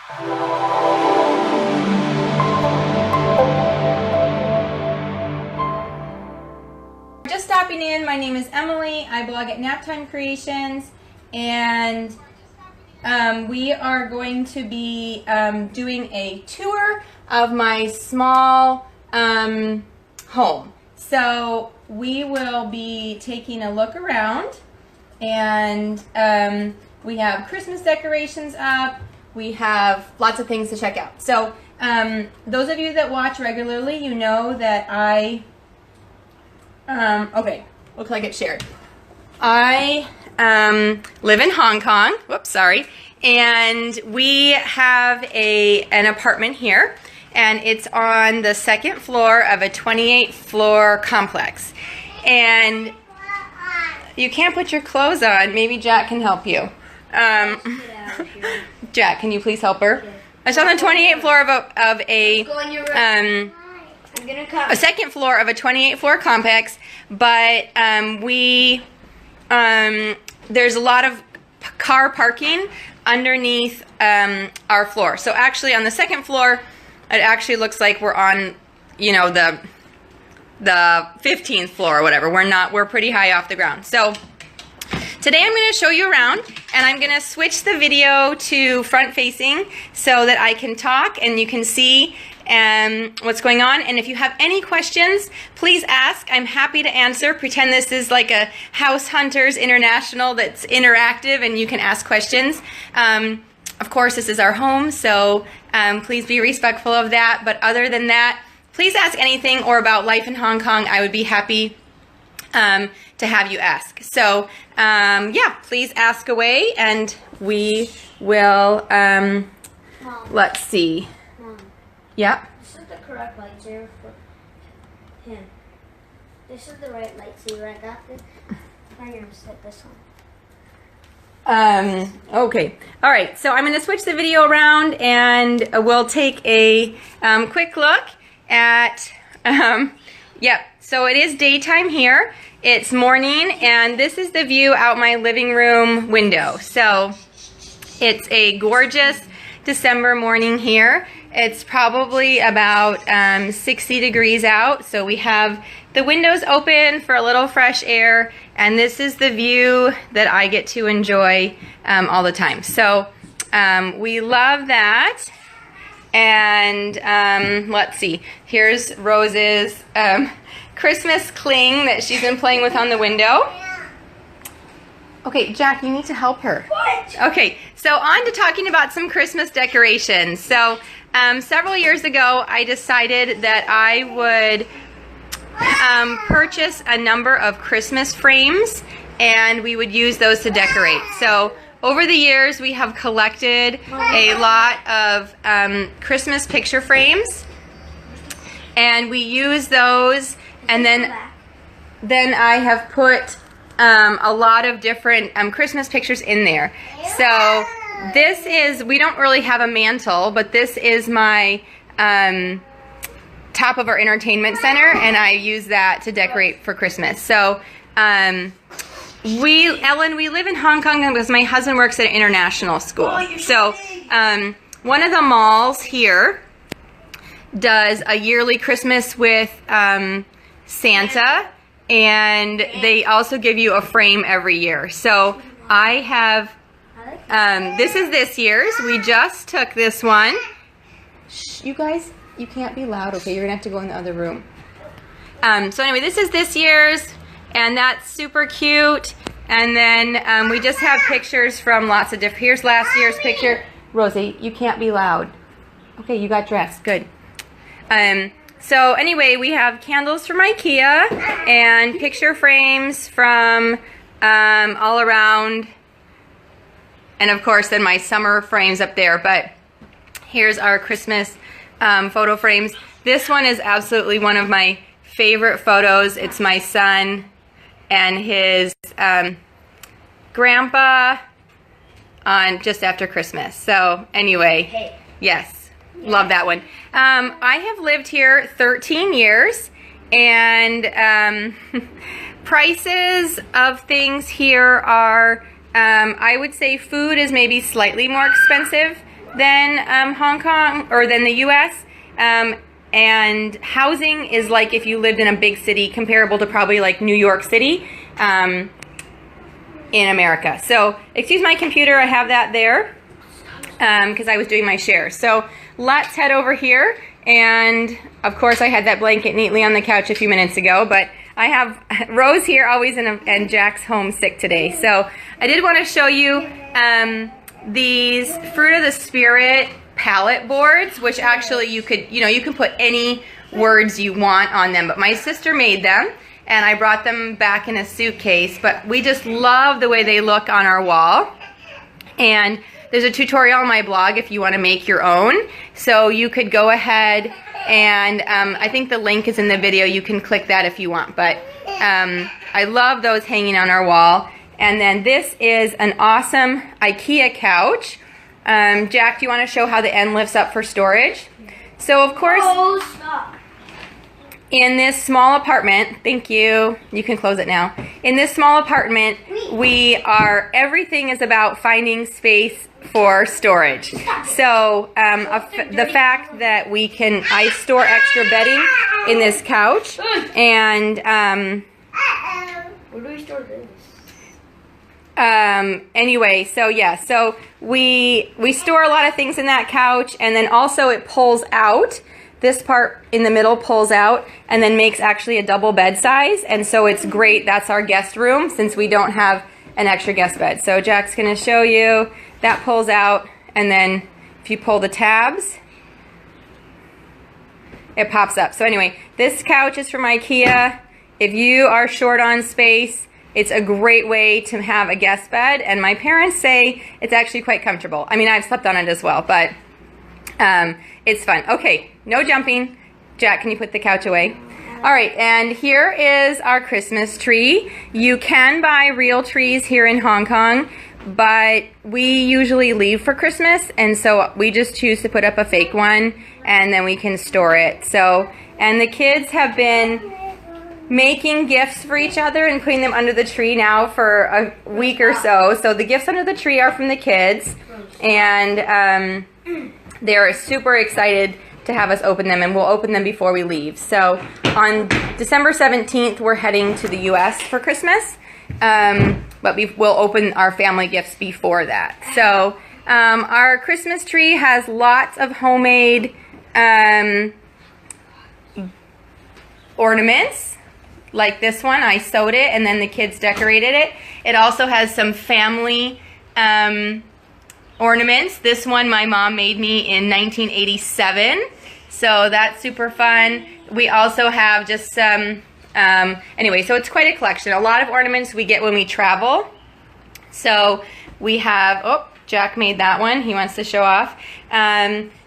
Just stopping in, my name is Emily. I blog at Naptime Creations, and we are going to be doing a tour of my small home. So we will be taking a look around, and we have Christmas decorations up. We have lots of things to check out. So those of you that watch regularly, you know that okay, looks like it's shared. I live in Hong Kong. Whoops, sorry. And we have an apartment here, and it's on the second floor of a 28-floor complex. And you can't put your clothes on. Maybe Jack can help you. Jack, can you please help her? It's on the 28th floor of a second floor of a 28-floor complex, but there's a lot of car parking underneath our floor. So actually on the second floor, it actually looks like we're on, you know, the 15th floor or whatever. We're pretty high off the ground. So today I'm going to show you around, and I'm going to switch the video to front facing so that I can talk and you can see what's going on. And if you have any questions, please ask. I'm happy to answer. Pretend this is like a House Hunters International that's interactive and you can ask questions. Of course, this is our home, so please be respectful of that. But other than that, please ask anything or about life in Hong Kong. I would be happy to have you ask. So yeah, please ask away, and we will, Mom, let's see. Mom, Yeah. this is the correct lightsaber for him. This is the right lightsaber. I got this. I'm going to set this on. Okay. All right. So I'm going to switch the video around, and we'll take a quick look at, yep. So it is daytime here. It's morning, and this is the view out my living room window. So it's a gorgeous December morning here. It's probably about 60 degrees out, so we have the windows open for a little fresh air, and this is the view that I get to enjoy all the time. So we love that. And let's see, here's Rose's Christmas cling that she's been playing with on the window. Okay, Jack, you need to help her. What? Okay, so on to talking about some Christmas decorations. So several years ago, I decided that I would purchase a number of Christmas frames, and we would use those to decorate. So over the years, we have collected a lot of Christmas picture frames, and we use those, and then I have put a lot of different Christmas pictures in there. So this is, we don't really have a mantle, but this is my top of our entertainment center, and I use that to decorate for Christmas. So Ellen, we live in Hong Kong because my husband works at an international school. So one of the malls here does a yearly Christmas with Santa, and they also give you a frame every year. So I have, this is this year's. We just took this one. Shh, you guys, you can't be loud, okay? You're gonna have to go in the other room. So anyway, this is this year's, and that's super cute. And then we just have pictures from lots of different, here's last year's picture. Rosie, you can't be loud. Okay, you got dressed, good. So anyway, we have candles from IKEA and picture frames from all around, and of course then my summer frames up there. But here's our Christmas photo frames. This one is absolutely one of my favorite photos. It's my son and his grandpa on just after Christmas. So anyway, yes, love that one. I have lived here 13 years, and prices of things here are, I would say food is maybe slightly more expensive than Hong Kong or than the US. And housing is like if you lived in a big city, comparable to probably like New York City in America. So excuse my computer, I have that there because I was doing my share. So let's head over here. And of course I had that blanket neatly on the couch a few minutes ago, but I have Rose here always and Jack's homesick today. So I did want to show you these Fruit of the Spirit palette boards, which actually you can put any words you want on them, but my sister made them and I brought them back in a suitcase, but we just love the way they look on our wall. And there's a tutorial on my blog if you want to make your own, so you could go ahead and I think the link is in the video. You can click that if you want, but I love those hanging on our wall. And then this is an awesome IKEA couch. Jack, do you want to show how the end lifts up for storage? So of course, in this small apartment, thank you, you can close it now. In this small apartment, everything is about finding space for storage. So the fact that I store extra bedding in this couch, and where do we store this? Anyway, so yeah, so we store a lot of things in that couch, and then also it pulls out. This part in the middle pulls out and then makes actually a double bed size, and so it's great. That's our guest room since we don't have an extra guest bed. So Jack's gonna show you. That pulls out, and then if you pull the tabs, it pops up. So anyway, this couch is from IKEA. If you are short on space, it's a great way to have a guest bed, and my parents say it's actually quite comfortable. I mean, I've slept on it as well, but it's fun. Okay, no jumping. Jack, can you put the couch away? All right, and here is our Christmas tree. You can buy real trees here in Hong Kong, but we usually leave for Christmas, and so we just choose to put up a fake one, and then we can store it. So, and the kids have been making gifts for each other and putting them under the tree now for a week or so. So the gifts under the tree are from the kids, and they're super excited to have us open them, and we'll open them before we leave. So on December 17th, we're heading to the US for Christmas, but we'll open our family gifts before that. So our Christmas tree has lots of homemade ornaments. Like this one, I sewed it and then the kids decorated it. It also has some family ornaments. This one my mom made me in 1987, so that's super fun. We also have just some, anyway, so it's quite a collection. A lot of ornaments we get when we travel. So we have, oh, Jack made that one. He wants to show off.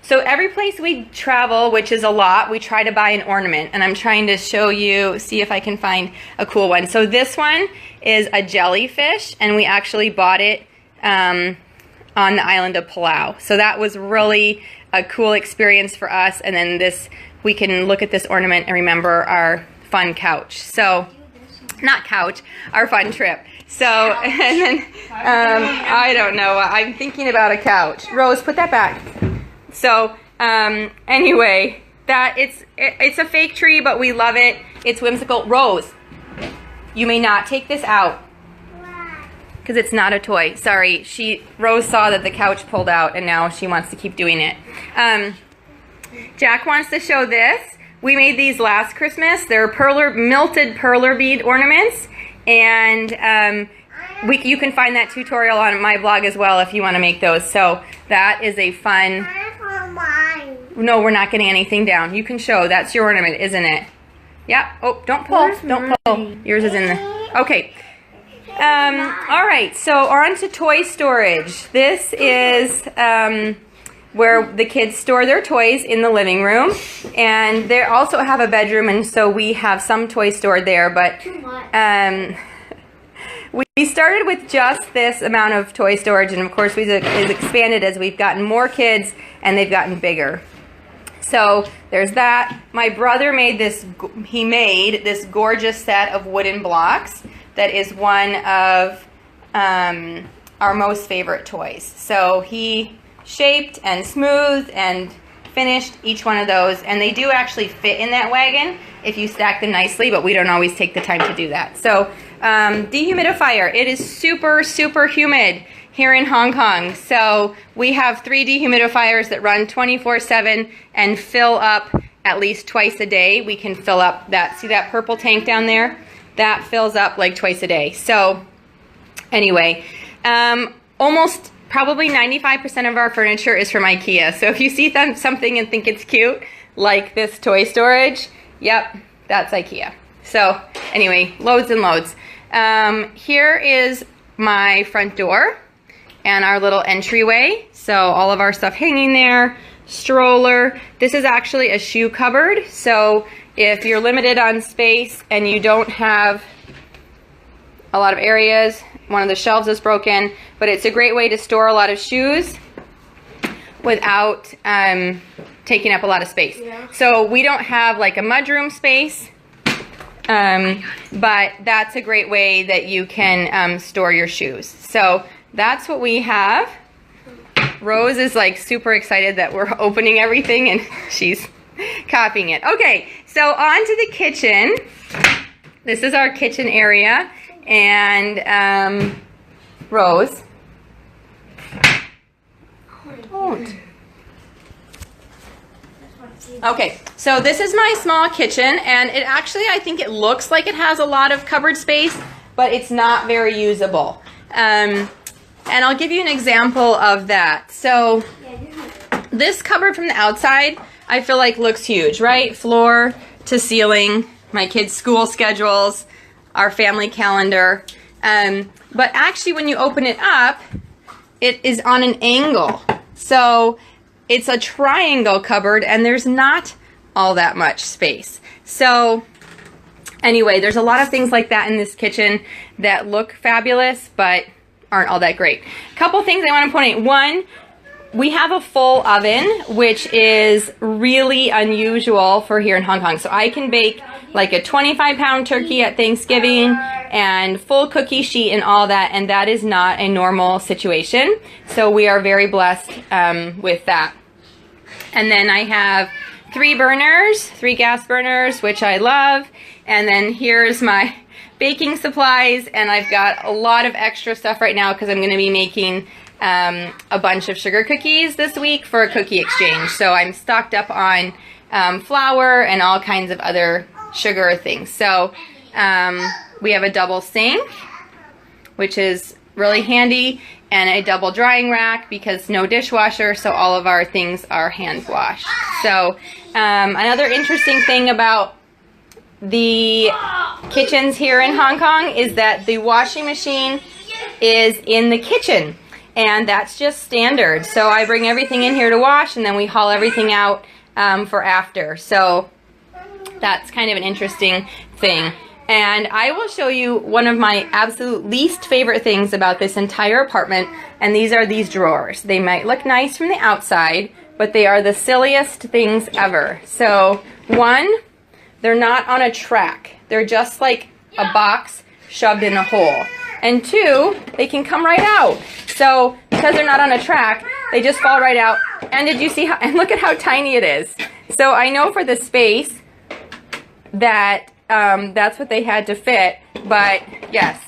So every place we travel, which is a lot, we try to buy an ornament. And I'm trying to show you, see if I can find a cool one. So this one is a jellyfish, and we actually bought it on the island of Palau. So that was really a cool experience for us. And then this, we can look at this ornament and remember our fun couch. So, not couch, our fun trip. So, and then, I don't know, I'm thinking about a couch. Rose, put that back. So, anyway, it's a fake tree, but we love it. It's whimsical. Rose, you may not take this out because it's not a toy. Sorry, Rose saw that the couch pulled out, and now she wants to keep doing it. Jack wants to show this. We made these last Christmas. They're melted perler bead ornaments, and you can find that tutorial on my blog as well if you want to make those. So that is a fun. No, we're not getting anything down. You can show. That's your ornament, isn't it? Yeah. Oh, don't pull. Don't pull. Yours is in the. Okay. All right. So on to toy storage. This is where the kids store their toys in the living room, and they also have a bedroom, and so we have some toys stored there. But we started with just this amount of toy storage, and of course we've expanded as we've gotten more kids and they've gotten bigger. So there's that. My brother made this, gorgeous set of wooden blocks that is one of our most favorite toys. So he shaped and smooth and finished, each one of those. And they do actually fit in that wagon if you stack them nicely, but we don't always take the time to do that. So dehumidifier, it is super, super humid here in Hong Kong. So we have 3 dehumidifiers that run 24/7 and fill up at least twice a day. We can fill up that, see that purple tank down there? That fills up like twice a day. So anyway, almost probably 95% of our furniture is from IKEA. So if you see something and think it's cute, like this toy storage, yep, that's IKEA. So anyway, loads and loads. Here is my front door and our little entryway. So all of our stuff hanging there, stroller. This is actually a shoe cupboard. So if you're limited on space and you don't have a lot of areas, one of the shelves is broken, but it's a great way to store a lot of shoes without taking up a lot of space. Yeah. So we don't have like a mudroom space, but that's a great way that you can store your shoes. So that's what we have. Rose is like super excited that we're opening everything and she's copying it. Okay, so on to the kitchen. This is our kitchen area. And Rose. Don't. Okay, so this is my small kitchen, and it actually, I think it looks like it has a lot of cupboard space, but it's not very usable. And I'll give you an example of that. So this cupboard from the outside, I feel like looks huge, right? Floor to ceiling, my kids' school schedules, our family calendar. But actually when you open it up, it is on an angle. So it's a triangle cupboard and there's not all that much space. So anyway, there's a lot of things like that in this kitchen that look fabulous, but aren't all that great. A couple things I want to point out. One, we have a full oven, which is really unusual for here in Hong Kong. So I can bake like a 25-pound turkey at Thanksgiving and full cookie sheet and all that, and that is not a normal situation. So we are very blessed with that. And then I have 3 burners, 3 gas burners, which I love. And then here's my baking supplies, and I've got a lot of extra stuff right now because I'm going to be making a bunch of sugar cookies this week for a cookie exchange. So I'm stocked up on flour and all kinds of other sugar things. So we have a double sink, which is really handy, and a double drying rack because no dishwasher, so all of our things are hand washed. So another interesting thing about the kitchens here in Hong Kong is that the washing machine is in the kitchen, and that's just standard. So I bring everything in here to wash, and then we haul everything out for after. So that's kind of an interesting thing. And I will show you one of my absolute least favorite things about this entire apartment, and these are these drawers. They might look nice from the outside, but they are the silliest things ever. So one, they're not on a track. They're just like a box shoved in a hole. And 2, they can come right out. So because they're not on a track, they just fall right out. And did you see how, and look at how tiny it is. So I know for the space that that's what they had to fit, but yes.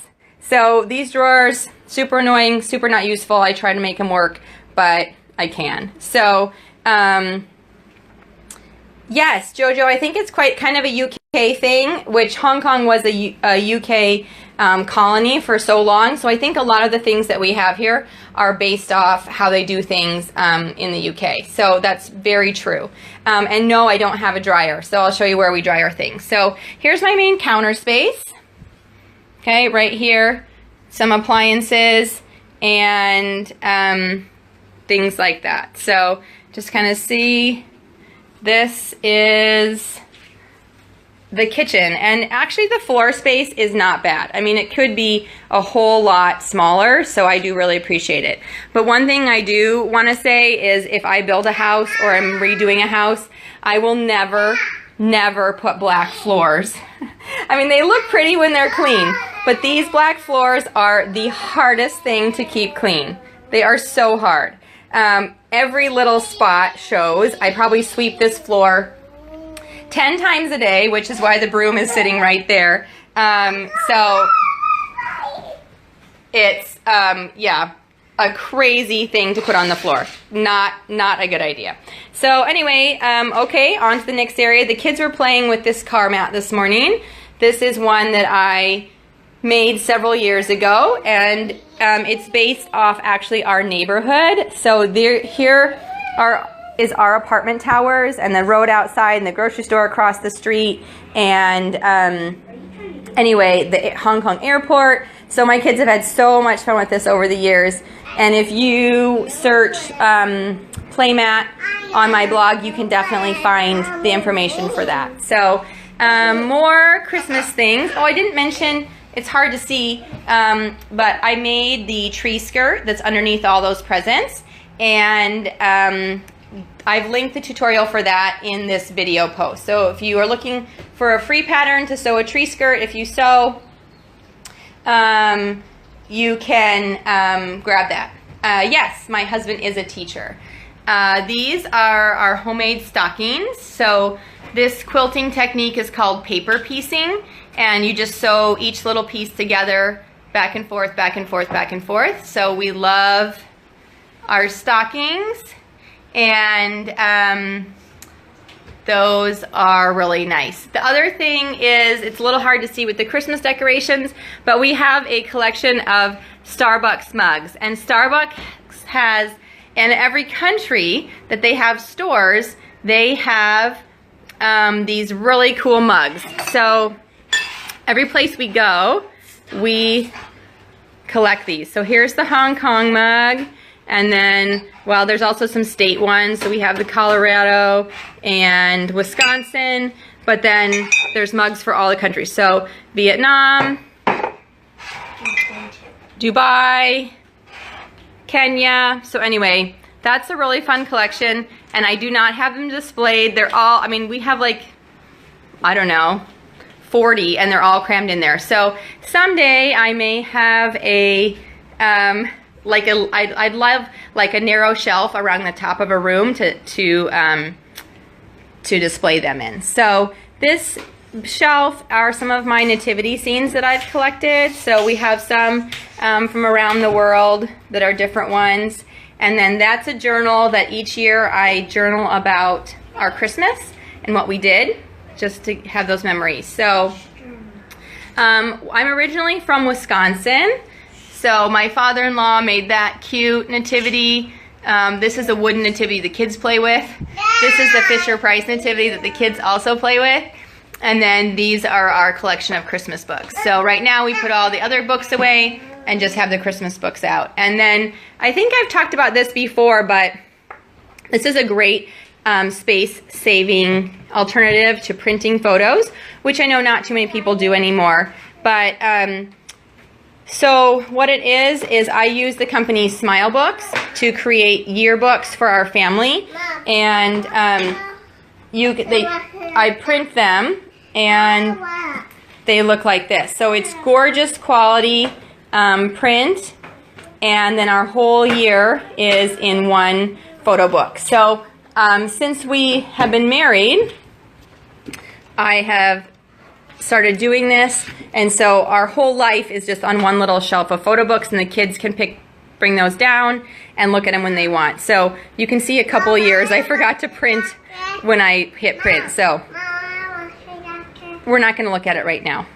So these drawers, super annoying, super not useful. I try to make them work, but I can. So yes, Jojo, I think it's quite kind of a UK thing, which Hong Kong was a UK colony for so long. So I think a lot of the things that we have here are based off how they do things in the UK. So that's very true. And no, I don't have a dryer. So I'll show you where we dry our things. So here's my main counter space. Okay, right here, some appliances and things like that. So just kind of see, this is the kitchen, and actually the floor space is not bad. I mean, it could be a whole lot smaller, so I do really appreciate it. But one thing I do want to say is if I build a house or I'm redoing a house, I will never put black floors. I mean, they look pretty when they're clean, but these black floors are the hardest thing to keep clean. They are so hard. every little spot shows. I probably sweep this floor 10 times a day, which is why the broom is sitting right there. So it's, yeah, a crazy thing to put on the floor. Not a good idea. So anyway, okay, on to the next area. The kids were playing with this car mat this morning. This is one that I made several years ago, and it's based off actually our neighborhood. So here is our apartment towers and the road outside and the grocery store across the street, and anyway, the Hong Kong airport. So my kids have had so much fun with this over the years. And if you search playmat on my blog, you can definitely find the information for that. So more Christmas things. Oh, I didn't mention, it's hard to see, but I made the tree skirt that's underneath all those presents. And I've linked the tutorial for that in this video post. So if you are looking for a free pattern to sew a tree skirt, if you sew, you can grab that. Yes, my husband is a teacher. These are our homemade stockings. So this quilting technique is called paper piecing, and you just sew each little piece together back and forth, back and forth, back and forth. So we love our stockings, and those are really nice. The other thing is, it's a little hard to see with the Christmas decorations, but we have a collection of Starbucks mugs, and Starbucks has, in every country that they have stores, they have these really cool mugs. So every place we go, we collect these. So here's the Hong Kong mug. And then, well, there's also some state ones. So we have the Colorado and Wisconsin, but then there's mugs for all the countries. So Vietnam, Dubai, Kenya. So anyway, that's a really fun collection, and I do not have them displayed. They're all, I mean, we have like, I don't know, 40, and they're all crammed in there. So someday I may have a, I'd love like a narrow shelf around the top of a room to display them in. So this shelf are some of my nativity scenes that I've collected. So we have some from around the world that are different ones. And then that's a journal that each year I journal about our Christmas and what we did, just to have those memories. So I'm originally from Wisconsin. So my father-in-law made that cute nativity. This is a wooden nativity the kids play with. This is the Fisher-Price nativity that the kids also play with. And then these are our collection of Christmas books. So right now we put all the other books away and just have the Christmas books out. And then I think I've talked about this before, but this is a great space-saving alternative to printing photos, which I know not too many people do anymore. But so what it is I use the company Smile Books to create yearbooks for our family, and I print them, and they look like this. So it's gorgeous quality print, and then our whole year is in one photo book. So since we have been married, I have started doing this, and so our whole life is just on one little shelf of photo books, and the kids can bring those down and look at them when they want. So you can see a couple of years I forgot to print when I hit print, so we're not going to look at it right now.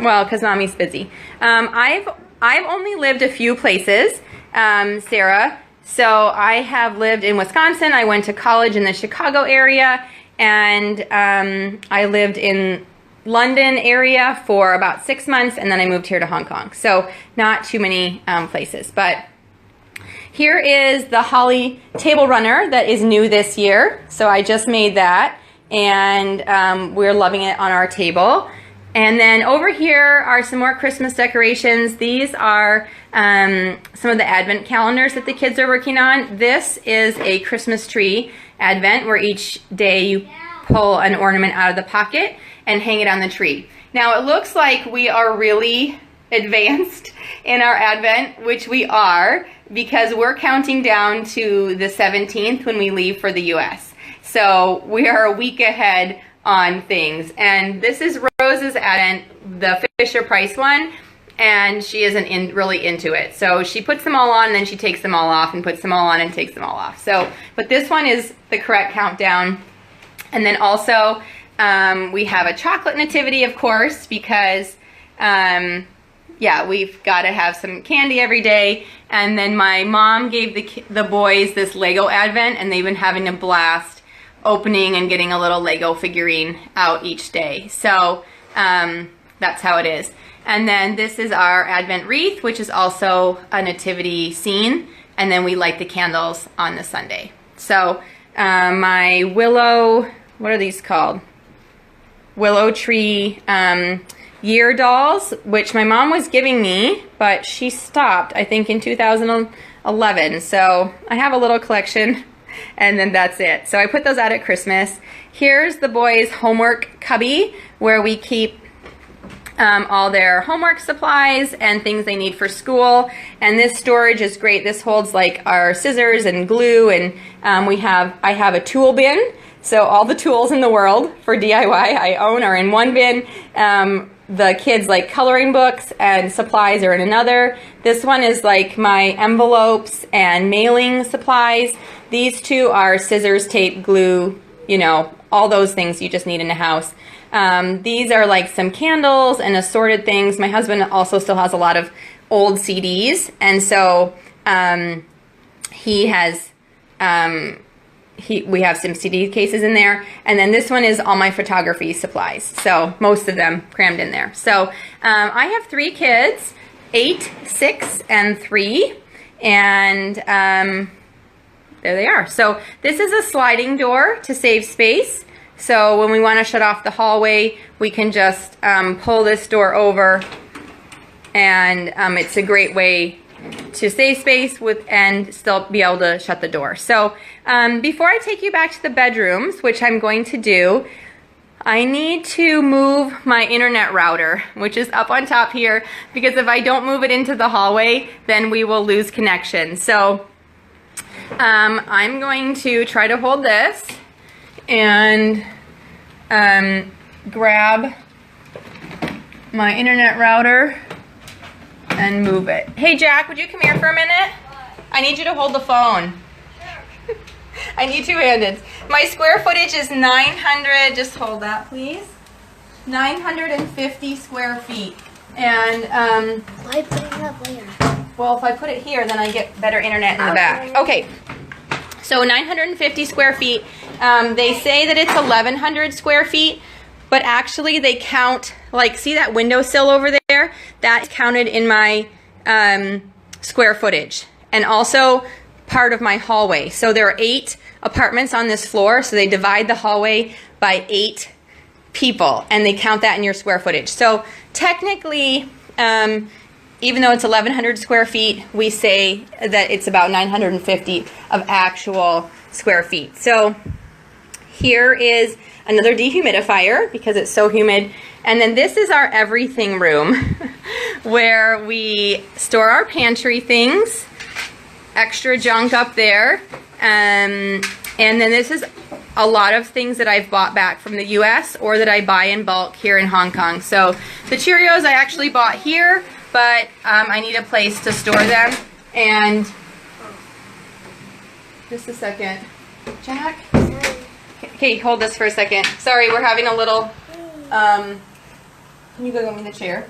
Well, because Mommy's busy. I've only lived a few places, Sarah. So I have lived in Wisconsin. I went to college in the Chicago area, and I lived in London area for about 6 months, and then I moved here to Hong Kong. So not too many places. But here is the holly table runner that is new this year. So I just made that, and we're loving it on our table. And then over here are some more Christmas decorations. These are some of the advent calendars that the kids are working on. This is a Christmas tree advent, where each day you pull an ornament out of the pocket and hang it on the tree. Now it looks like we are really advanced in our advent, which we are. because we're counting down to the 17th when we leave for the US. So we are a week ahead on things. And this is Rose's advent, the Fisher Price one, and she isn't really into it. So she puts them all on and then she takes them all off and puts them all on and takes them all off. So, but this one is the correct countdown. And then also we have a chocolate nativity, of course, because yeah, we've got to have some candy every day. And then my mom gave the boys this Lego advent, and they've been having a blast opening and getting a little Lego figurine out each day. So that's how it is. And then this is our advent wreath, which is also a nativity scene. And then we light the candles on the Sunday. So my willow, what are these called? Willow tree year dolls, which my mom was giving me, but she stopped, I think, in 2011. So I have a little collection, and then that's it. So I put those out at Christmas. Here's the boys' homework cubby, where we keep all their homework supplies and things they need for school. And this storage is great. This holds like our scissors and glue, and I have a tool bin. So all the tools in the world for DIY I own are in one bin. The kids' like coloring books and supplies are in another. This one is like my envelopes and mailing supplies. These two are scissors, tape, glue, you know, all those things you just need in a house. These are like some candles and assorted things. My husband also still has a lot of old CDs, and so he has we have some CD cases in there. And then this one is all my photography supplies. So most of them crammed in there. So I have 3 kids, 8, 6, and 3. And there they are. So this is a sliding door to save space. So when we want to shut off the hallway, we can just pull this door over. And it's a great way to save space and still be able to shut the door. So before I take you back to the bedrooms, which I'm going to do, I need to move my internet router, which is up on top here, because if I don't move it into the hallway, then we will lose connection. So I'm going to try to hold this and grab my internet router and move it. Hey Jack, would you come here for a minute? I need you to hold the phone. I need 2-handed. My square footage is 900, just hold that please. 950 square feet. And why put it up later? Well, if I put it here, then I get better internet in the back. Okay, so 950 square feet. They say that it's 1,100 square feet, but actually they count, like, see that windowsill over there? That's counted in my square footage, and also part of my hallway. So there are 8 apartments on this floor, so they divide the hallway by 8 people, and they count that in your square footage. So technically, even though it's 1,100 square feet, we say that it's about 950 of actual square feet. So here is another dehumidifier because it's so humid. And then this is our everything room where we store our pantry things, extra junk up there. And then this is a lot of things that I've bought back from the US or that I buy in bulk here in Hong Kong. So the Cheerios I actually bought here, but I need a place to store them. And just a second, Jack. Okay, hold this for a second. Sorry, we're having a little, can you go get me the chair?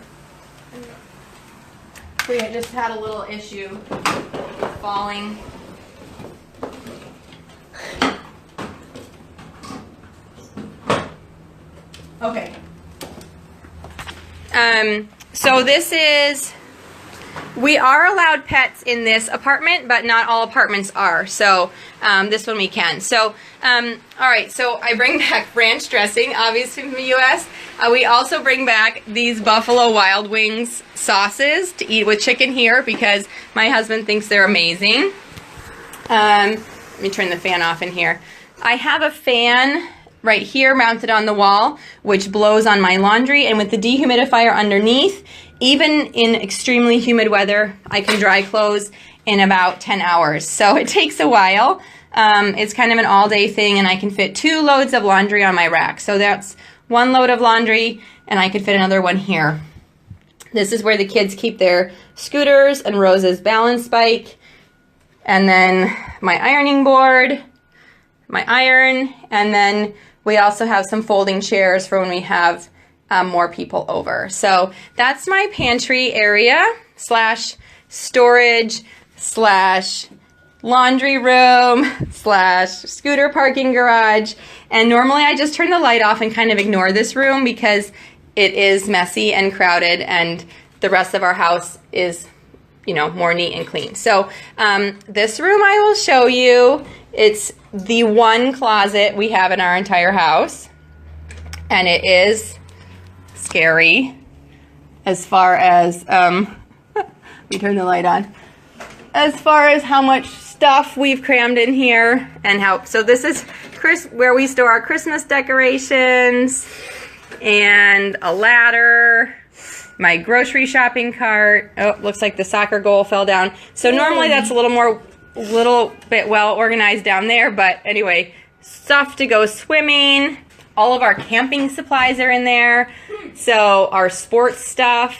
We had just had a little issue with falling. Okay. So this is, we are allowed pets in this apartment, but not all apartments are. So this one we can. So, all right, so I bring back ranch dressing, obviously from the US. We also bring back these Buffalo Wild Wings sauces to eat with chicken here because my husband thinks they're amazing. Let me turn the fan off in here. I have a fan right here mounted on the wall, which blows on my laundry, and with the dehumidifier underneath, even in extremely humid weather, I can dry clothes in about 10 hours. So it takes a while. It's kind of an all-day thing, and I can fit 2 loads of laundry on my rack. So that's 1 load of laundry, and I could fit another one here. This is where the kids keep their scooters and Rose's balance bike. And then my ironing board, my iron, and then we also have some folding chairs for when we have more people over. So that's my pantry area slash storage slash laundry room slash scooter parking garage. And normally I just turn the light off and kind of ignore this room because it is messy and crowded, and the rest of our house is, you know, more neat and clean. So this room I will show you. It's the one closet we have in our entire house, and it is scary as far as we turn the light on, as far as how much stuff we've crammed in here. And how, so this is where we store our Christmas decorations, and a ladder, my grocery shopping cart. Oh, looks like the soccer goal fell down. So normally that's a little bit well organized down there, but anyway, stuff to go swimming. All of our camping supplies are in there. So our sports stuff.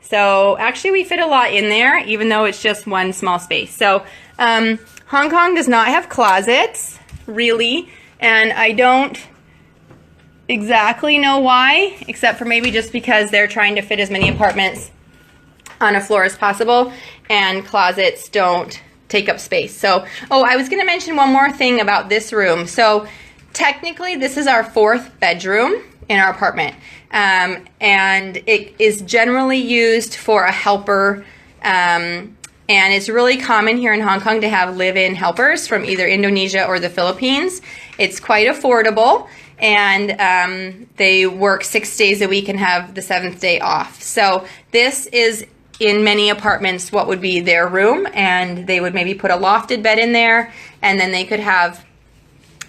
So actually we fit a lot in there, even though it's just one small space. So Hong Kong does not have closets, really, and I don't exactly know why, except for maybe just because they're trying to fit as many apartments on a floor as possible, and closets don't take up space. So, oh, I was going to mention one more thing about this room. So technically this is our 4th bedroom in our apartment, and it is generally used for a helper, and it's really common here in Hong Kong to have live-in helpers from either Indonesia or the Philippines. It's quite affordable, and they work 6 days a week and have the 7th day off. So this is, in many apartments, what would be their room, and they would maybe put a lofted bed in there, and then they could have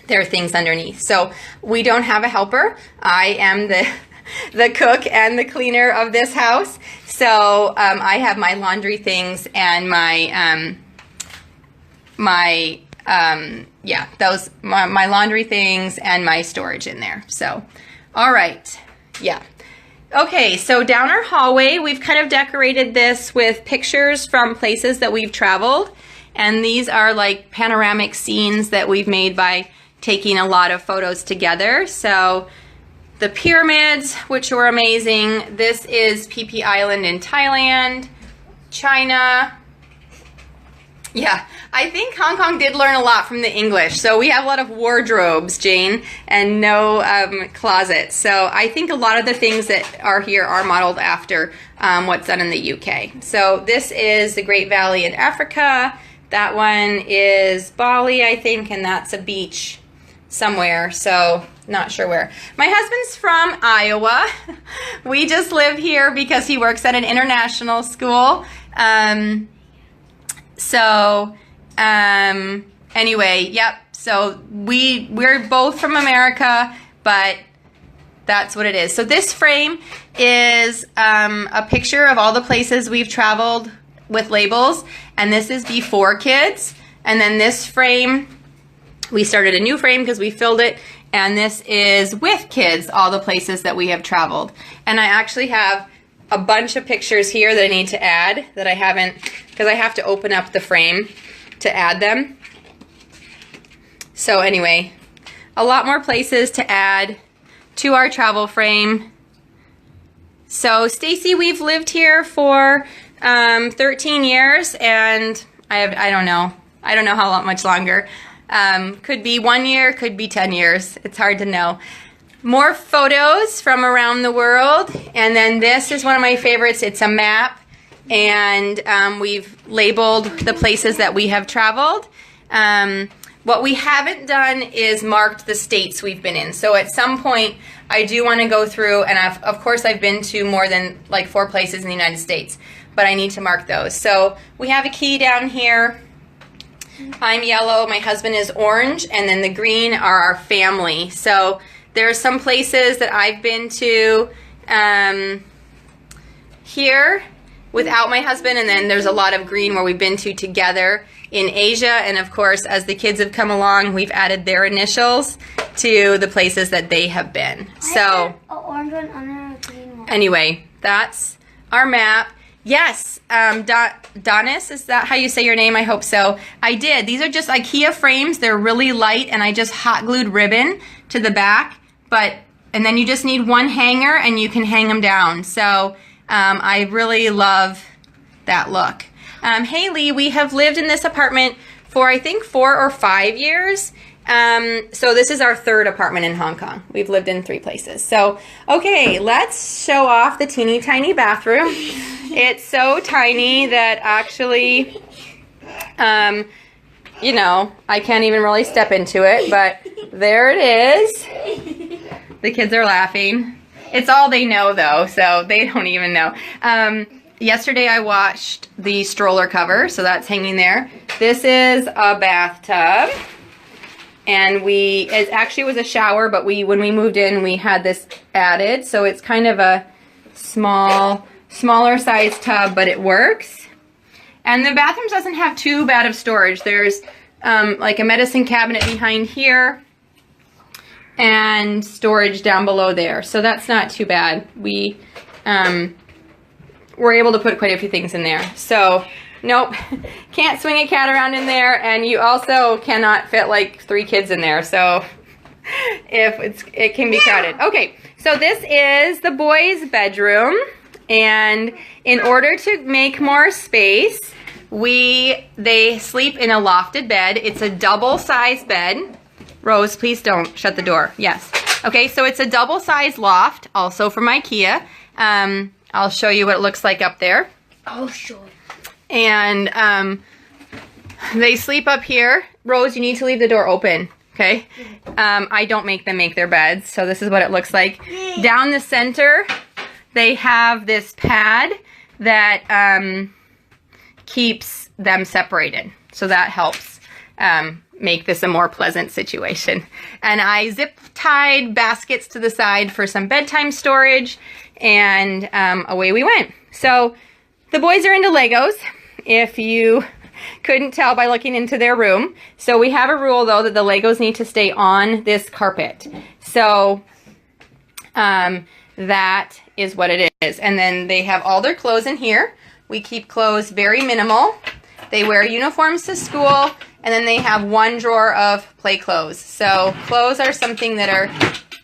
their things underneath. So we don't have a helper. I am the cook and the cleaner of this house. So I have my laundry things and my my laundry things and my storage in there. So, all right, yeah. Okay, so down our hallway, we've kind of decorated this with pictures from places that we've traveled, and these are like panoramic scenes that we've made by taking a lot of photos together. So the pyramids, which were amazing. This is Phi Phi Island in Thailand, China. Yeah, I think Hong Kong did learn a lot from the English. So we have a lot of wardrobes, Jane, and no closets. So I think a lot of the things that are here are modeled after what's done in the UK. So this is the Great Valley in Africa. That one is Bali, I think, and that's a beach somewhere. So not sure where. My husband's from Iowa. We just live here because he works at an international school. Anyway, yep, so we're both from America, but that's what it is. So this frame is a picture of all the places we've traveled with labels, and this is before kids. And then this frame, we started a new frame because we filled it, and this is with kids, all the places that we have traveled. And I actually have a bunch of pictures here that I need to add that I haven't, because I have to open up the frame to add them. So anyway, a lot more places to add to our travel frame. So Stacy, we've lived here for 13 years, and I don't know how much longer. Could be 1 year, could be 10 years. It's hard to know. More photos from around the world, and then this is one of my favorites. It's a map, and we've labeled the places that we have traveled. What we haven't done is marked the states we've been in. So at some point, I do want to go through, and of course I've been to more than like 4 places in the United States, but I need to mark those. So we have a key down here. I'm yellow, my husband is orange, and then the green are our family. So there are some places that I've been to here, without my husband, and then there's a lot of green where we've been to together in Asia. And of course, as the kids have come along, we've added their initials to the places that they have been. So orange one under a green one. Anyway, that's our map. Yes, Donis, is that how you say your name? I hope so. I did. These are just IKEA frames. They're really light, and I just hot glued ribbon to the back. And then you just need one hanger, and you can hang them down. So I really love that look. Haley, we have lived in this apartment for I think 4 or 5 years. So this is our 3rd apartment in Hong Kong. We've lived in 3 places. So, okay, let's show off the teeny tiny bathroom. It's so tiny that actually, you know, I can't even really step into it, but there it is. The kids are laughing. It's all they know though, so they don't even know. Yesterday I washed the stroller cover, so that's hanging there. This is a bathtub. And it actually was a shower, but when we moved in, we had this added. So it's kind of a smaller size tub, but it works. And the bathroom doesn't have too bad of storage. There's like a medicine cabinet behind here and storage down below there. So that's not too bad. We were able to put quite a few things in there. So nope, can't swing a cat around in there, and you also cannot fit like 3 kids in there, so it can be crowded. Okay, so this is the boys' bedroom, and in order to make more space, they sleep in a lofted bed. It's a double-sized bed. Rose, please don't shut the door. Yes. Okay, so it's a double-sized loft, also from IKEA. I'll show you what it looks like up there. Oh, sure. And they sleep up here. Rose, you need to leave the door open, okay? I don't make them make their beds, so this is what it looks like. Down the center, they have this pad that keeps them separated, so that helps make this a more pleasant situation. And I zip-tied baskets to the side for some bedtime storage, and away we went. So the boys are into Legos, if you couldn't tell by looking into their room. So we have a rule, though, that the Legos need to stay on this carpet. So that is what it is. And then they have all their clothes in here. We keep clothes very minimal. They wear uniforms to school, and then they have one drawer of play clothes. So clothes are something that are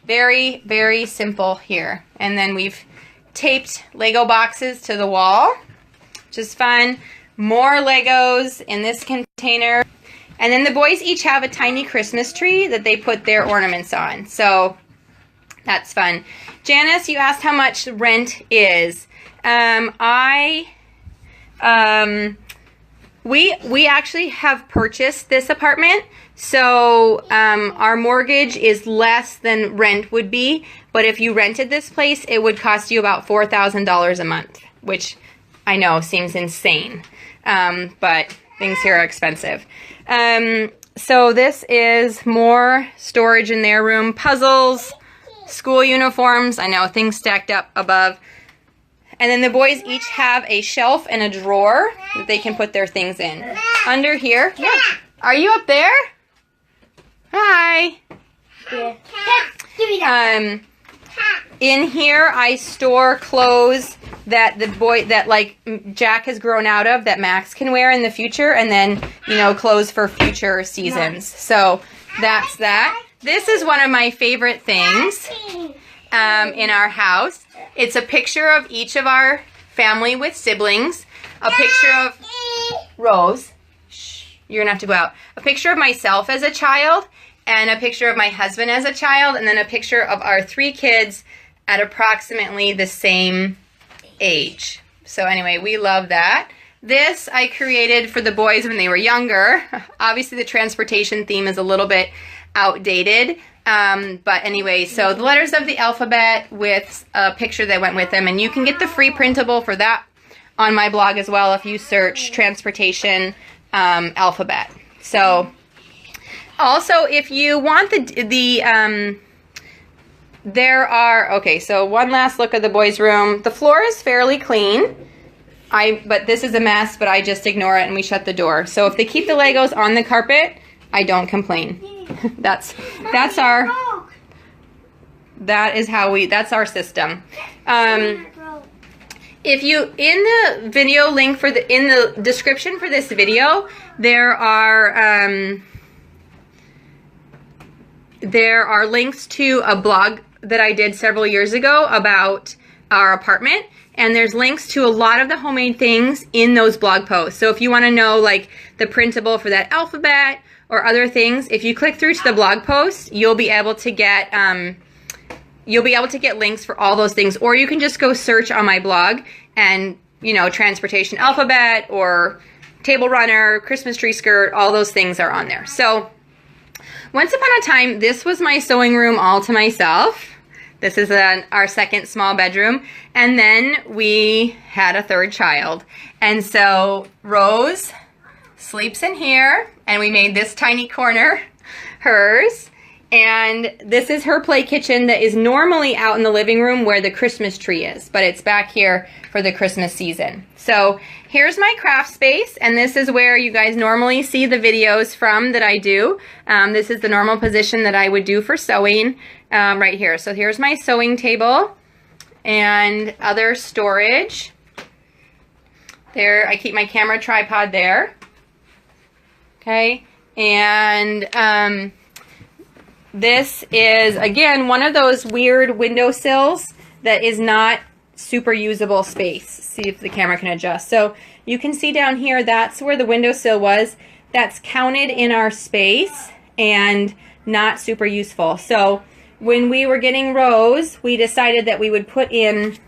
very, very simple here. And then we've taped Lego boxes to the wall, which is fun. More Legos in this container. And then the boys each have a tiny Christmas tree that they put their ornaments on. So that's fun. Janice, you asked how much rent is. We actually have purchased this apartment. So our mortgage is less than rent would be. But if you rented this place, it would cost you about $4,000 a month, which I know seems insane. But things here are expensive. So this is more storage in their room. Puzzles, school uniforms. I know, things stacked up above. And then the boys each have a shelf and a drawer that they can put their things in. Under here. Yeah. Are you up there? Hi. Yeah. Give me that. In here I store clothes that like Jack has grown out of that Max can wear in the future, and then, you know, clothes for future seasons. So that's that. This is one of my favorite things in our house. It's a picture of each of our family with siblings. A picture of Rose. Shh, you're gonna have to go out. A picture of myself as a child, and a picture of my husband as a child, and then a picture of our 3 kids at approximately the same age. So anyway, we love that. This I created for the boys when they were younger. Obviously the transportation theme is a little bit outdated. But anyway, so the letters of the alphabet with a picture that went with them. And you can get the free printable for that on my blog as well if you search transportation alphabet. So also, if you want there are, okay, so one last look at the boys' room. The floor is fairly clean. But this is a mess, but I just ignore it and we shut the door. So if they keep the Legos on the carpet, I don't complain. That's our system. If you, in the video link in the description for this video, there are links to a blog that I did several years ago about our apartment, and there's links to a lot of the homemade things in those blog posts. So if you want to know like the printable for that alphabet or other things, if you click through to the blog post, you'll be able to get links for all those things, or you can just go search on my blog and, you know, transportation alphabet or table runner, Christmas tree skirt, all those things are on there. So once upon a time, this was my sewing room all to myself. This is our second small bedroom. And then we had a third child. And so Rose sleeps in here, and we made this tiny corner hers. And this is her play kitchen that is normally out in the living room where the Christmas tree is, but it's back here for the Christmas season. So here's my craft space, and this is where you guys normally see the videos from that I do. This is the normal position that I would do for sewing right here. So here's my sewing table and other storage. There, I keep my camera tripod there. Okay, and this is, again, one of those weird windowsills that is not super usable space. See if the camera can adjust. So you can see down here, that's where the windowsill was. That's counted in our space and not super useful. So when we were getting Rose, we decided that we would put in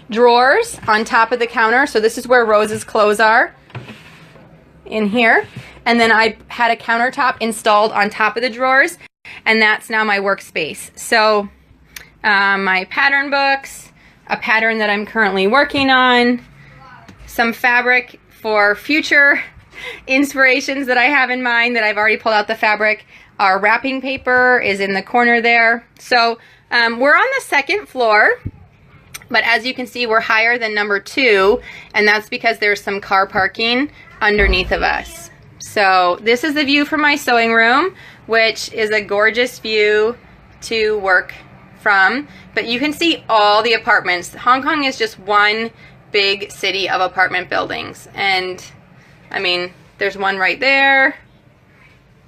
drawers on top of the counter. So this is where Rose's clothes are, in here. And then I had a countertop installed on top of the drawers, and that's now my workspace. So my pattern books, a pattern that I'm currently working on, some fabric for future inspirations that I have in mind that I've already pulled out the fabric. Our wrapping paper is in the corner there. So we're on the second floor, but as you can see, we're higher than number 2, and that's because there's some car parking underneath of us. So this is the view from my sewing room, which is a gorgeous view to work from. But you can see all the apartments. Hong Kong is just one big city of apartment buildings. And I mean, there's one right there.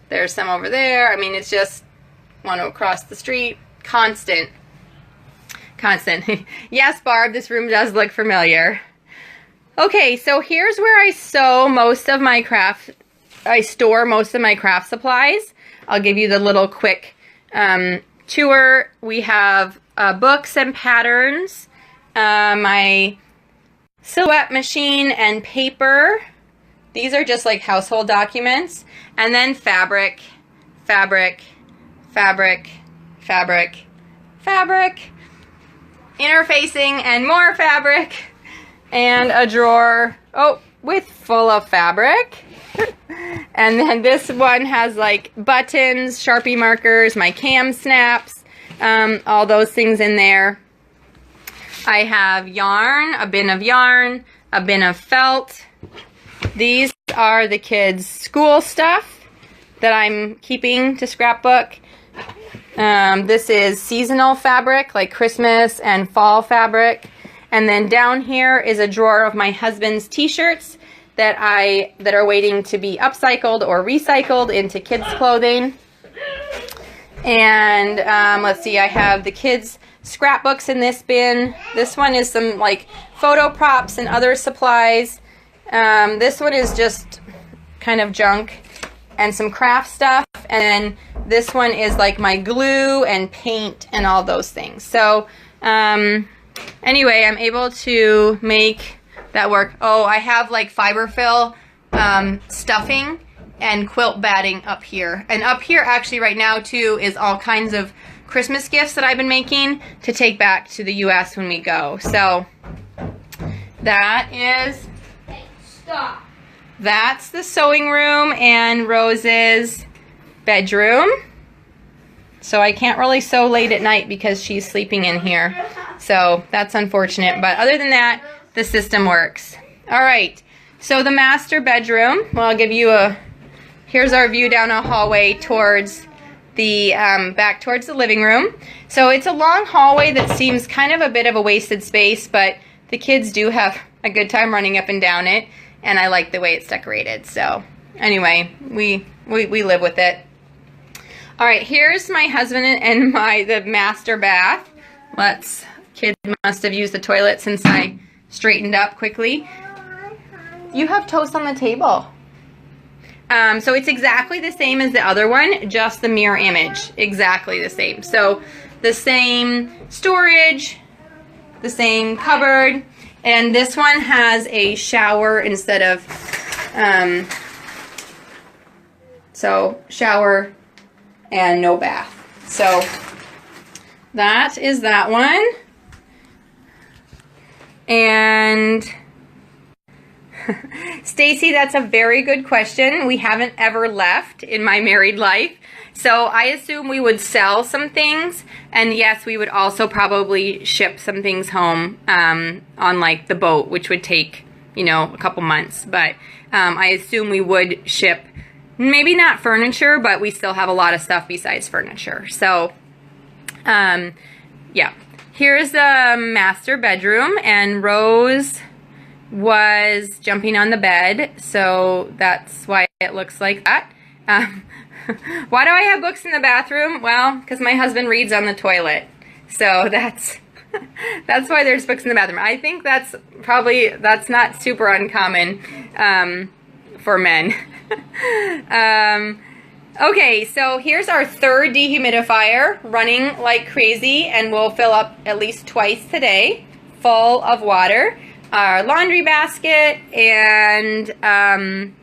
There's some over there. I mean, it's just one across the street. Constant. Yes, Barb, this room does look familiar. Okay, so here's where I sew most of my craft. I store most of my craft supplies. I'll give you the little quick tour. We have books and patterns, my silhouette machine and paper. These are just like household documents. And then fabric, fabric, fabric, fabric, fabric, interfacing and more fabric, and a drawer, with full of fabric. And then this one has like buttons, Sharpie markers, my cam snaps, all those things in there. I have yarn, a bin of felt. These are the kids' school stuff that I'm keeping to scrapbook. This is seasonal fabric, like Christmas and fall fabric. And then down here is a drawer of my husband's t-shirts that are waiting to be upcycled or recycled into kids' clothing. And let's see, I have the kids' scrapbooks in this bin. This one is some like photo props and other supplies. This one is just kind of junk and some craft stuff. And then this one is like my glue and paint and all those things. So anyway, I'm able to make that work. Oh, I have like fiberfill stuffing and quilt batting up here. And up here actually right now too is all kinds of Christmas gifts that I've been making to take back to the US when we go. So that is, that's the sewing room and Rose's bedroom. So I can't really sew late at night because she's sleeping in here. So that's unfortunate. But other than that, the system works. All right, so the master bedroom, well, I'll give you here's our view down a hallway towards the, back towards the living room. So it's a long hallway that seems kind of a bit of a wasted space, but the kids do have a good time running up and down it, and I like the way it's decorated. So anyway, we live with it. All right, here's my husband and the master bath. Kid must have used the toilet since I straightened up quickly. You have toast on the table. So it's exactly the same as the other one, just the mirror image. Exactly the same. So the same storage, the same cupboard, and this one has a shower instead of, so shower and no bath. So that is that one. And Stacy, that's a very good question. We haven't ever left in my married life. So I assume we would sell some things, and yes, we would also probably ship some things home on like the boat, which would take, you know, a couple months. But I assume we would ship, maybe not furniture, but we still have a lot of stuff besides furniture. So yeah, here's the master bedroom, and Rose was jumping on the bed, so that's why it looks like that. Why do I have books in the bathroom? Well, because my husband reads on the toilet, so that's why there's books in the bathroom. I think that's not super uncommon for men. Okay, so here's our third dehumidifier running like crazy, and we'll fill up at least twice today, full of water. Our laundry basket and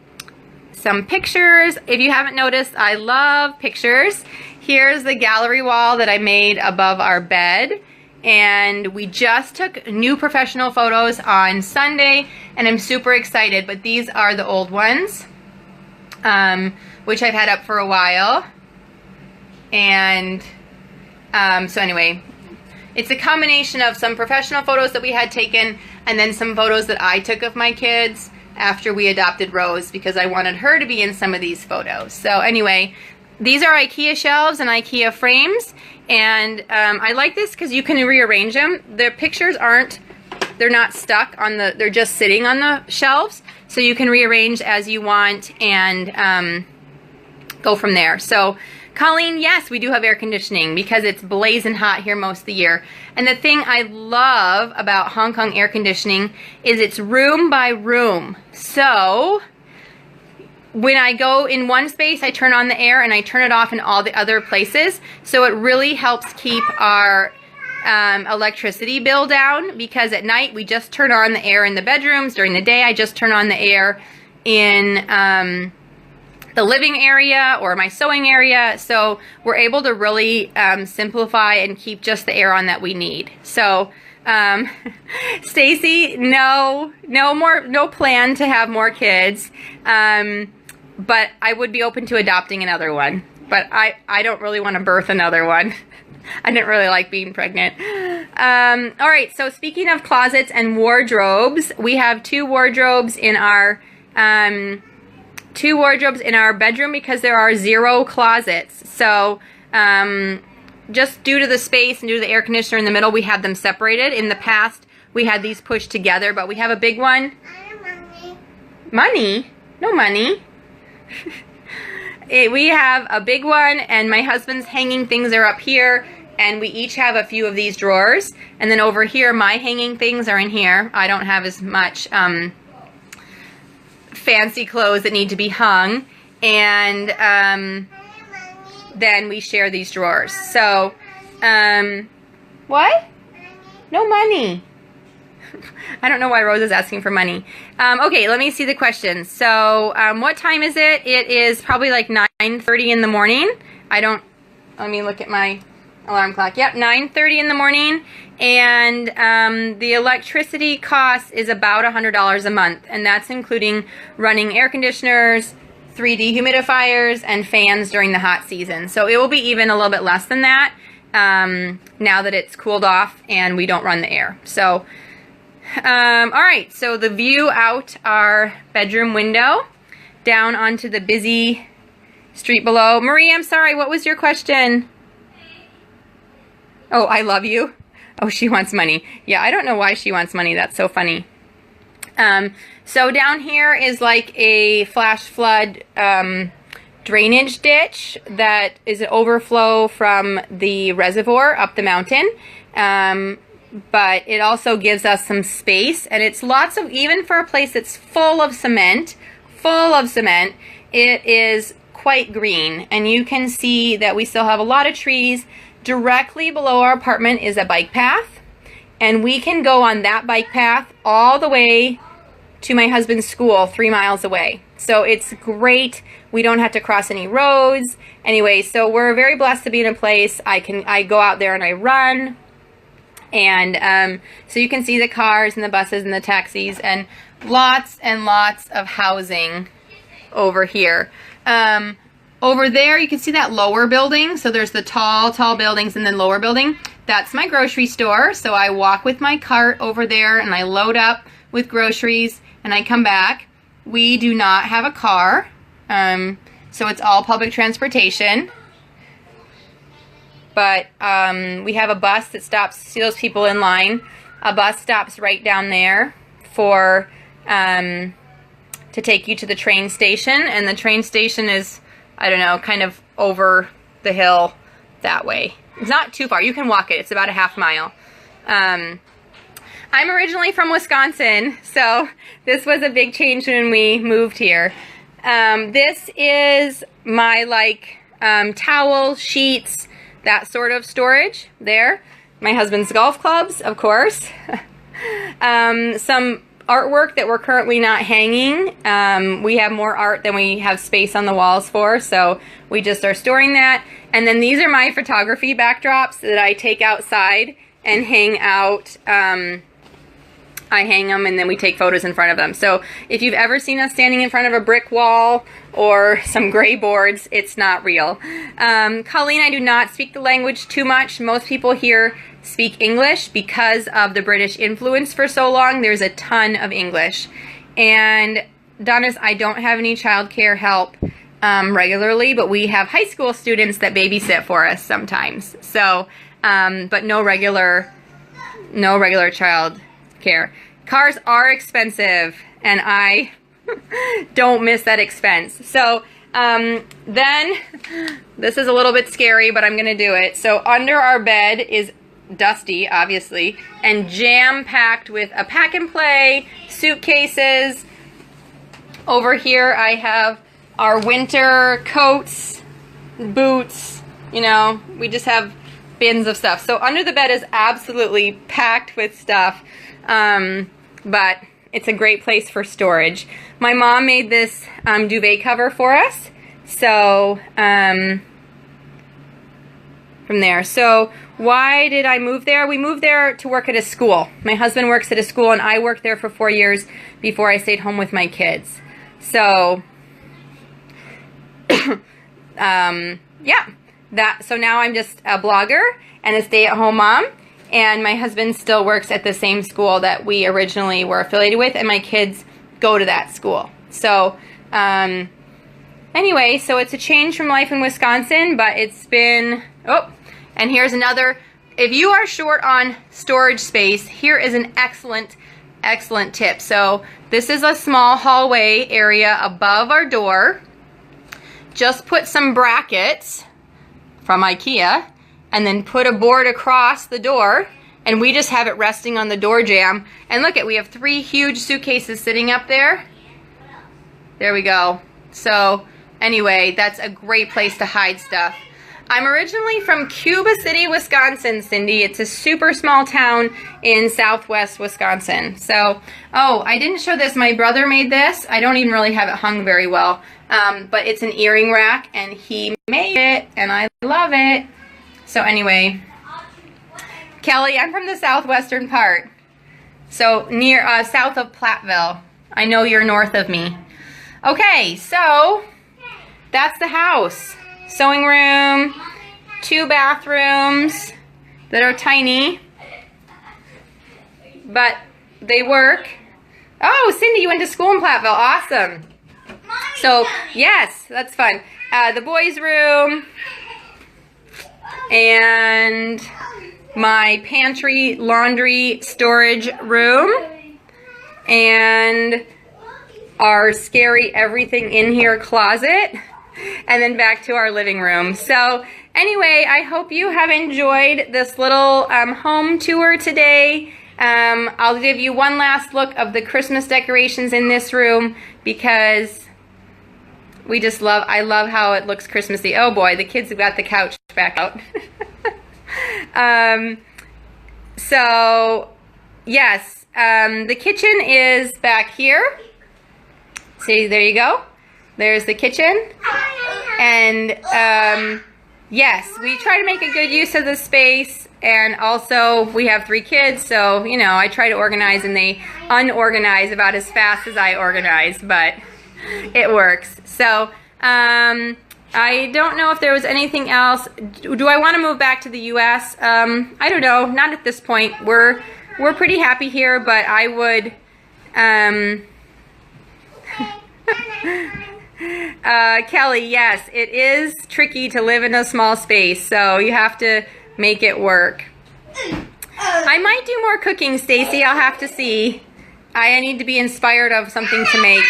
some pictures. If you haven't noticed, I love pictures. Here's the gallery wall that I made above our bed, and we just took new professional photos on Sunday, and I'm super excited. But these are the old ones, which I've had up for a while. And so anyway, it's a combination of some professional photos that we had taken and then some photos that I took of my kids after we adopted Rose, because I wanted her to be in some of these photos. So anyway, these are IKEA shelves and IKEA frames, and I like this because you can rearrange them. The pictures they're not stuck on they're just sitting on the shelves, so you can rearrange as you want and go from there. So Colleen, yes, we do have air conditioning because it's blazing hot here most of the year. And the thing I love about Hong Kong air conditioning is it's room by room. So when I go in one space, I turn on the air and I turn it off in all the other places. So it really helps keep our electricity bill down, because at night we just turn on the air in the bedrooms. During the day, I just turn on the air in the living area or my sewing area. So we're able to really simplify and keep just the air on that we need. So Stacy, no plan to have more kids, but I would be open to adopting another one. But I don't really want to birth another one. I didn't really like being pregnant. All right, so speaking of closets and wardrobes, we have two wardrobes in our bedroom because there are 0 closets. So just due to the space and due to the air conditioner in the middle, we have them separated. In the past, we had these pushed together, but we have a big one. Money? No money. We have a big one, and my husband's hanging things are up here, and we each have a few of these drawers. And then over here, my hanging things are in here. I don't have as much fancy clothes that need to be hung, and then we share these drawers. So what? No money. I don't know why Rose is asking for money. Okay, let me see the questions. So what time is it? It is probably like 9:30 in the morning. Let me look at my alarm clock. Yep, 9:30 in the morning. And the electricity cost is about $100 a month, and that's including running air conditioners, 3 dehumidifiers, and fans during the hot season. So it will be even a little bit less than that now that it's cooled off and we don't run the air. So All right, so the view out our bedroom window down onto the busy street below. Marie, I'm sorry, what was your question? Oh, I love you. Oh, she wants money. Yeah, I don't know why she wants money. That's so funny. So down here is like a flash flood drainage ditch that is an overflow from the reservoir up the mountain. But it also gives us some space, and it's lots of, even for a place that's full of cement, it is quite green. And you can see that we still have a lot of trees. Directly below our apartment is a bike path, and we can go on that bike path all the way to my husband's school 3 miles away. So it's great. We don't have to cross any roads. Anyway, so we're very blessed to be in a place I go out there and I run. And so you can see the cars and the buses and the taxis and lots of housing over here. Over there you can see that lower building. So there's the tall buildings and then lower building. That's my grocery store. So I walk with my cart over there and I load up with groceries and I come back. We do not have a car, so it's all public transportation. But we have a bus that stops, see those people in line? A bus stops right down there for to take you to the train station, and the train station is, I don't know, kind of over the hill that way. It's not too far. You can walk it. It's about a half mile. I'm originally from Wisconsin, so this was a big change when we moved here. This is my towel, sheets, that sort of storage there. My husband's golf clubs, of course. Some artwork that we're currently not hanging. We have more art than we have space on the walls for, so we just are storing that. And then these are my photography backdrops that I take outside and hang out. I hang them and then we take photos in front of them. So if you've ever seen us standing in front of a brick wall or some gray boards, it's not real. Colleen, I do not speak the language too much. Most people here speak English because of the British influence for so long. There's a ton of English. And Donna's, I don't have any childcare help regularly, but we have high school students that babysit for us sometimes. So, but no regular child care. Cars are expensive, and I don't miss that expense. So then, this is a little bit scary, but I'm going to do it. So under our bed is dusty, obviously, and jam-packed with a pack-and-play, suitcases. Over here I have our winter coats, boots, you know, we just have bins of stuff. So under the bed is absolutely packed with stuff. But it's a great place for storage. My mom made this duvet cover for us. So, from there. So, why did I move there? We moved there to work at a school. My husband works at a school, and I worked there for 4 years before I stayed home with my kids. So, yeah. So now I'm just a blogger and a stay-at-home mom. And my husband still works at the same school that we originally were affiliated with, and my kids go to that school. So, anyway, so it's a change from life in Wisconsin, but it's been, oh, and here's another, if you are short on storage space, here is an excellent tip. So, this is a small hallway area above our door. Just put some brackets from IKEA, and then put a board across the door, and we just have it resting on the door jamb. And look we have 3 huge suitcases sitting up there. There we go. So anyway, that's a great place to hide stuff. I'm originally from Cuba City, Wisconsin, Cindy. It's a super small town in southwest Wisconsin. So, oh, I didn't show this. My brother made this. I don't even really have it hung very well. But it's an earring rack, and he made it, and I love it. So anyway, Kelly, I'm from the southwestern part. So near, south of Platteville. I know you're north of me. Okay, so that's the house. Sewing room, 2 bathrooms that are tiny. But they work. Oh, Cindy, you went to school in Platteville. Awesome. So, yes, that's fun. The boys' room and my pantry, laundry, storage room and our scary everything in here closet, and then back to our living room. So anyway, I hope you have enjoyed this little home tour today. I'll give you one last look of the Christmas decorations in this room because I love how it looks Christmassy. Oh boy, the kids have got the couch back out. So yes, the kitchen is back here. See, there you go. There's the kitchen. And yes, we try to make a good use of the space, and also we have 3 kids, so you know, I try to organize and they unorganize about as fast as I organize, but it works. So I don't know if there was anything else. Do I want to move back to the US? I don't know, not at this point. We're pretty happy here, but I would Kelly, yes, it is tricky to live in a small space, so you have to make it work. I might do more cooking, Stacy. I'll have to see. I need to be inspired of something to make.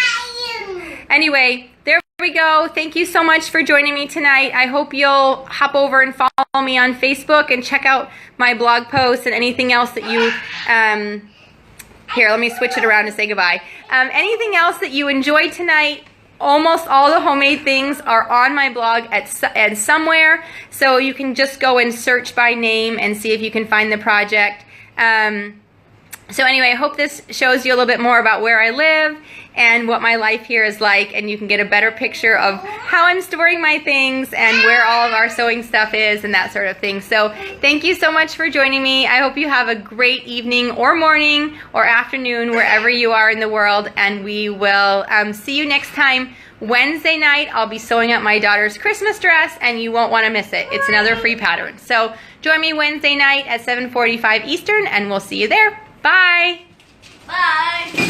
Anyway, there we go. Thank you so much for joining me tonight. I hope you'll hop over and follow me on Facebook and check out my blog posts and anything else that you here, let me switch it around to say goodbye. Anything else that you enjoyed tonight, almost all the homemade things are on my blog at somewhere, so you can just go and search by name and see if you can find the project. So anyway, I hope this shows you a little bit more about where I live and what my life here is like, and you can get a better picture of how I'm storing my things and where all of our sewing stuff is and that sort of thing. So thank you so much for joining me. I hope you have a great evening or morning or afternoon wherever you are in the world, and we will see you next time. Wednesday night, I'll be sewing up my daughter's Christmas dress, and you won't want to miss it. It's another free pattern. So join me Wednesday night at 7:45 Eastern, and we'll see you there. Bye. Bye.